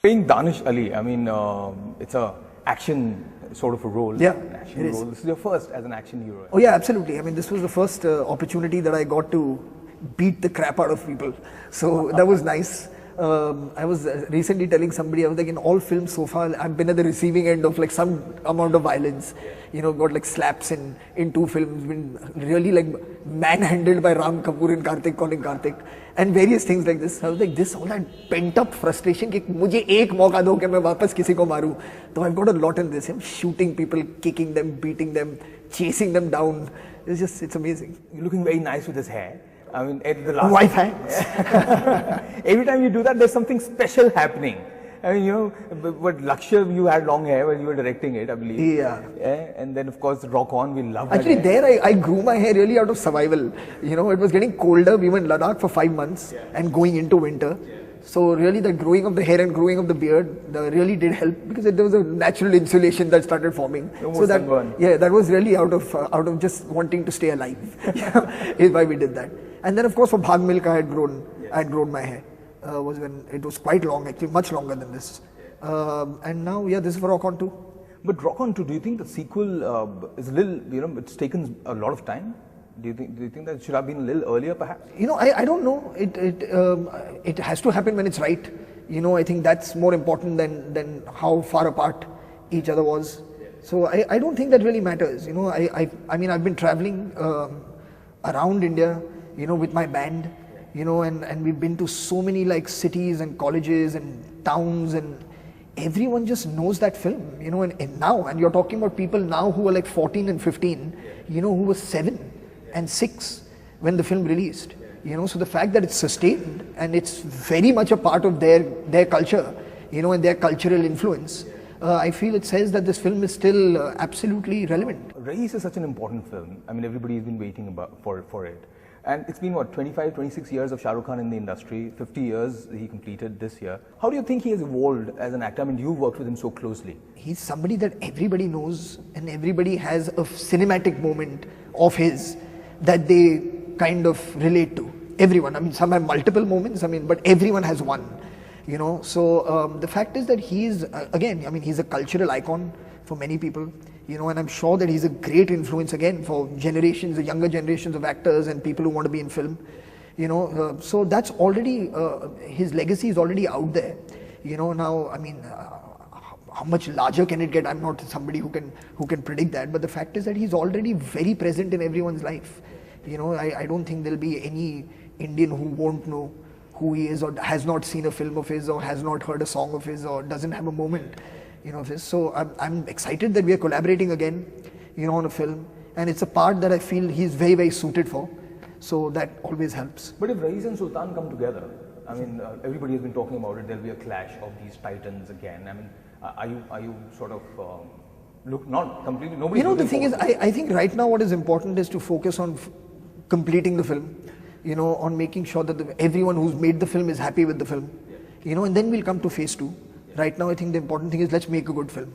Playing Danish Ali, I mean, it's a action sort of a role. Yeah, an action role. This is your first as an action hero. Oh yeah, absolutely. I mean, this was the first opportunity that I got to beat the crap out of people. So that was nice. I was recently telling somebody, I was like, in all films so far, I've been at the receiving end of like some amount of violence. You know, got like slaps in 2 films, been really like manhandled by Ram Kapoor and Karthik calling Karthik, and various things like this. I was like, this all that pent up frustration कि मुझे एक मौका दो कि मैं वापस किसी को मारूं. So I've got a lot in this. I'm shooting people, kicking them, beating them, chasing them down. It's amazing. You're looking very nice with this hair. I mean, at the last wife hands. Every time you do that, there's something special happening. I mean, you know, but Lakshya, you had long hair when you were directing it, I believe. Yeah. And then, of course, Rock On, we love that. Actually, there I grew my hair really out of survival. You know, it was getting colder. We were in Ladakh for 5 months and going into winter. So really, the growing of the hair and growing of the beard really did help, because there was a natural insulation that started forming. So that that was really out of just wanting to stay alive. Is why we did that. And then, of course, for Bhag Milkha, I had grown my hair. Was when it was quite long, actually much longer than this. And now, yeah, this is for Rock On 2. But Rock On 2, do you think the sequel is a little, you know, it's taken a lot of time? Do you think that it should have been a little earlier, perhaps? You know, I don't know. It has to happen when it's right. You know, I think that's more important than how far apart each other was. So I don't think that really matters. You know, I mean, I've been traveling around India, you know, with my band. You know, and we've been to so many like cities and colleges and towns, and everyone just knows that film, you know, and now, and you're talking about people now who are like 14 and 15, you know, who were 7 and 6 when the film released, you know, so the fact that it's sustained and it's very much a part of their culture, you know, and their cultural influence, I feel it says that this film is still absolutely relevant. Race is such an important film. I mean, everybody's been waiting for it. And it's been, what, 25, 26 years of Shah Rukh Khan in the industry, 50 years he completed this year. How do you think he has evolved as an actor? I mean, you've worked with him so closely. He's somebody that everybody knows, and everybody has a cinematic moment of his that they kind of relate to. Everyone, I mean, some have multiple moments, I mean, but everyone has one, you know. So the fact is that he's, again, I mean, he's a cultural icon for many people. You know, and I'm sure that he's a great influence again for generations, the younger generations of actors and people who want to be in film. You know, so that's already, his legacy is already out there. You know, now, I mean, how much larger can it get? I'm not somebody who can predict that, but the fact is that he's already very present in everyone's life. You know, I don't think there'll be any Indian who won't know who he is, or has not seen a film of his, or has not heard a song of his, or doesn't have a moment, you know, of his. So I'm excited that we are collaborating again, you know, on a film, and it's a part that I feel he's very, very suited for. So that always helps. But if Raees and Sultan come together, I mean, everybody has been talking about it. There'll be a clash of these titans again. I mean, are you sort of look not completely? Nobody. You know, the thing is, I think right now what is important is to focus on completing the film. You know, on making sure that everyone who's made the film is happy with the film. You know, and then we'll come to phase 2. Right now, I think the important thing is let's make a good film.